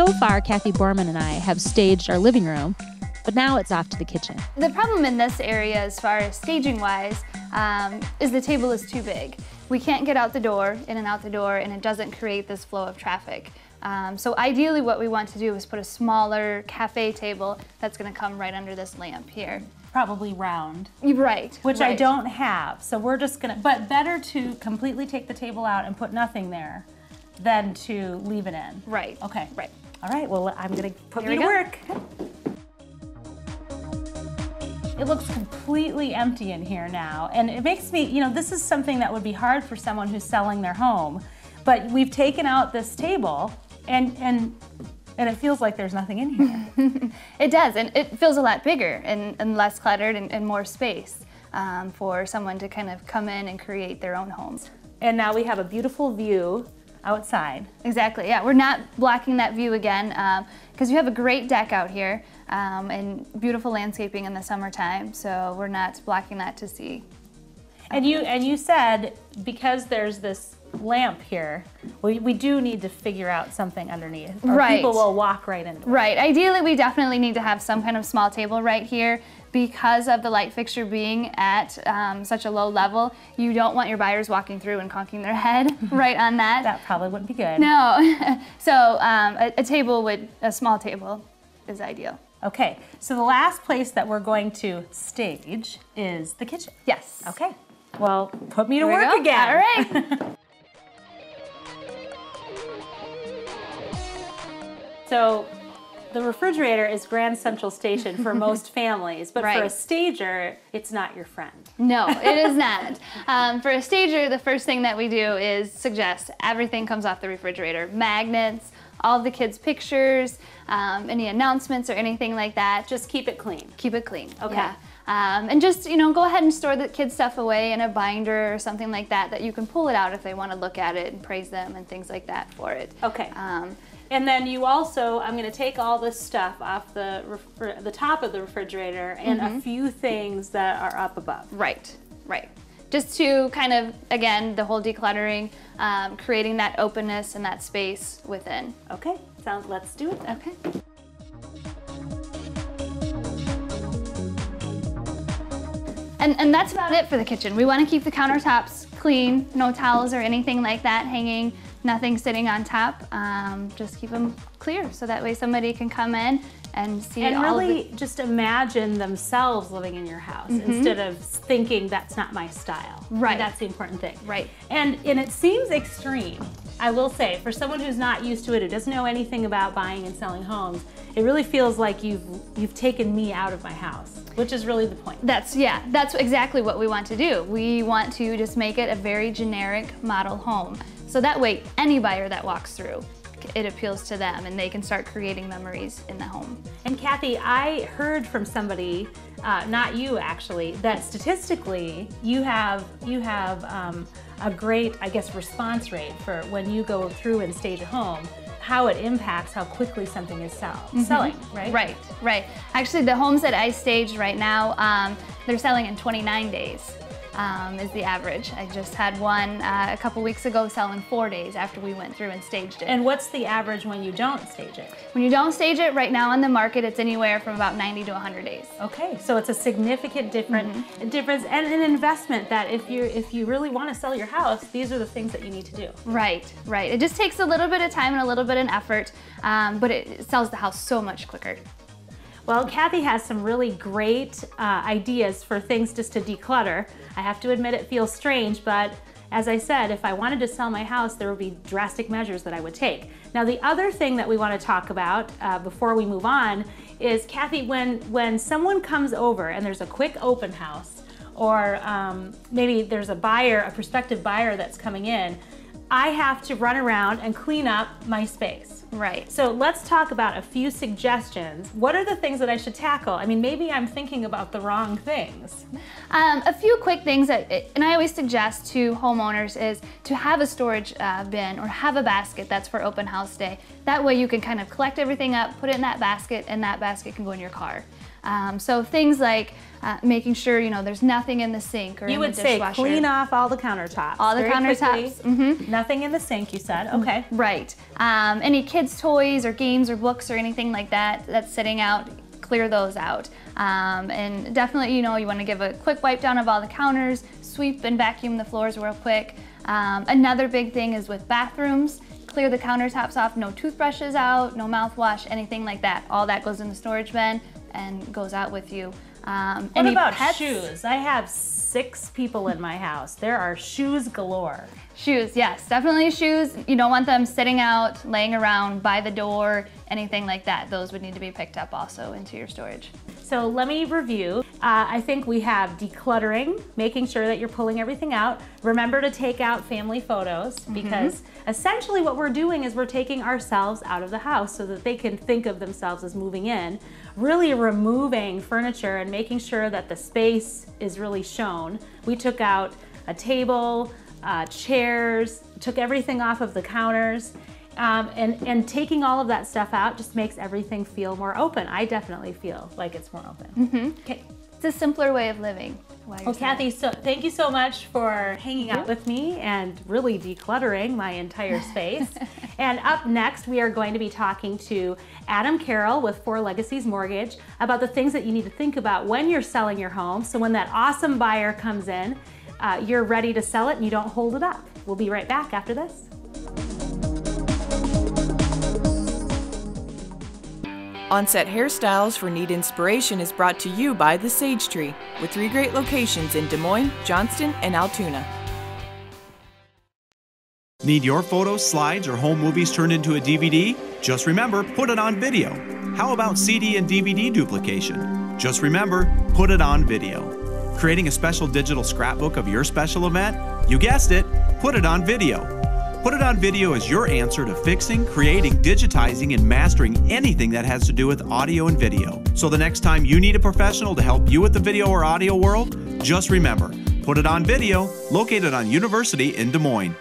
So far, Kathy Borman and I have staged our living room, but now it's off to the kitchen. The problem in this area, as far as staging wise, is the table is too big. We can't get out the door, in and out the door, and it doesn't create this flow of traffic. So ideally what we want to do is put a smaller cafe table that's going to come right under this lamp here. Probably round. Right. Which I don't have, so we're just gonna, but better to completely take the table out and put nothing there than to leave it in. Right. Okay. Right. All right, well, I'm gonna put Here me we to go. work. It looks completely empty in here now, and it makes me, you know, this is something that would be hard for someone who's selling their home, but we've taken out this table, and it feels like there's nothing in here. It does, and it feels a lot bigger and less cluttered and more space for someone to kind of come in and create their own homes. And now we have a beautiful view outside. Exactly, yeah. We're not blocking that view again because you have a great deck out here and beautiful landscaping in the summertime, so we're not blocking that to see. And you said because there's this lamp here, we do need to figure out something underneath, or right. people will walk right into it. Right. Ideally, we definitely need to have some kind of small table right here because of the light fixture being at such a low level. You don't want your buyers walking through and conking their head right on that. That probably wouldn't be good. No. So a small table is ideal. Okay, so the last place that we're going to stage is the kitchen. Yes. Okay. Well, put me to Here we work go. again. All right. So the refrigerator is grand central station for most families, but right. for a stager, it's not your friend. No, it is not. For a stager, the first thing that we do is suggest everything comes off the refrigerator. Magnets, all of the kids' pictures, any announcements or anything like that. Just keep it clean. Keep it clean. Okay. Yeah. And just, you know, go ahead and store the kids' stuff away in a binder or something like that, that you can pull it out if they want to look at it and praise them and things like that for it. Okay. And then you also, I'm going to take all this stuff off the top of the refrigerator and a few things that are up above. Right, right. Just to kind of, again, the whole decluttering, creating that openness and that space within. Okay, let's do it. Okay. And that's about it for the kitchen. We want to keep the countertops clean, no towels or anything like that hanging, nothing sitting on top. Just keep them clear so that way somebody can come in and see and all really just imagine themselves living in your house instead of thinking that's not my style. Right. And that's the important thing. Right. And it seems extreme, I will say, for someone who's not used to it, who doesn't know anything about buying and selling homes, it really feels like you've taken me out of my house, which is really the point. That's exactly what we want to do. We want to just make it a very generic model home. So that way, any buyer that walks through, it appeals to them and they can start creating memories in the home. And Kathy, I heard from somebody, not you actually, that statistically you have a great, I guess, response rate for when you go through and stage a home, how it impacts how quickly something is selling, right? Right, right. Actually, the homes that I stage right now, they're selling in 29 days. Is the average. I just had one a couple weeks ago sell in 4 days after we went through and staged it. And what's the average when you don't stage it? When you don't stage it, right now on the market, it's anywhere from about 90 to 100 days. Okay, so it's a significant difference and an investment that if you really want to sell your house, these are the things that you need to do. Right, right. It just takes a little bit of time and a little bit of effort, but it sells the house so much quicker. Well, Kathy has some really great ideas for things just to declutter. I have to admit it feels strange, but as I said, if I wanted to sell my house, there would be drastic measures that I would take. Now, the other thing that we want to talk about before we move on is, Kathy, when someone comes over and there's a quick open house, or maybe there's a prospective buyer that's coming in, I have to run around and clean up my space. Right. So let's talk about a few suggestions. What are the things that I should tackle? I mean, maybe I'm thinking about the wrong things. A few quick things and I always suggest to homeowners is to have a storage bin or have a basket that's for open house day. That way you can kind of collect everything up, put it in that basket, and that basket can go in your car. So things like making sure, you know, there's nothing in the sink or You in would the say dishwasher. clean off all the countertops. All the very countertops. quickly. Nothing in the sink, you said. Okay. Right. Any kids' toys or games or books or anything like that that's sitting out, clear those out. And definitely, you know, you want to give a quick wipe down of all the counters, sweep and vacuum the floors real quick. Another big thing is with bathrooms. Clear the countertops off, no toothbrushes out, no mouthwash, anything like that. All that goes in the storage bin and goes out with you. What about shoes? I have 6 people in my house. There are shoes galore. Shoes, yes, definitely shoes. You don't want them sitting out, laying around by the door, anything like that. Those would need to be picked up also into your storage. So let me review. I think we have decluttering, making sure that you're pulling everything out. Remember to take out family photos, because essentially what we're doing is we're taking ourselves out of the house so that they can think of themselves as moving in. Really removing furniture and making sure that the space is really shown. We took out a table, chairs, took everything off of the counters. And taking all of that stuff out just makes everything feel more open. I definitely feel like it's more open. Okay. It's a simpler way of living. Well, Kathy, so thank you so much for hanging out with me and really decluttering my entire space. And up next, we are going to be talking to Adam Carroll with Four Legacies Mortgage about the things that you need to think about when you're selling your home. So when that awesome buyer comes in, you're ready to sell it and you don't hold it up. We'll be right back after this. On-Set Hairstyles for Nead Inspiration is brought to you by The Sage Tree, with 3 great locations in Des Moines, Johnston, and Altoona. Need your photos, slides, or home movies turned into a DVD? Just remember, put it on video. How about CD and DVD duplication? Just remember, put it on video. Creating a special digital scrapbook of your special event? You guessed it, put it on video. Put It On Video is your answer to fixing, creating, digitizing, and mastering anything that has to do with audio and video. So the next time you need a professional to help you with the video or audio world, just remember, Put It On Video, located on University in Des Moines.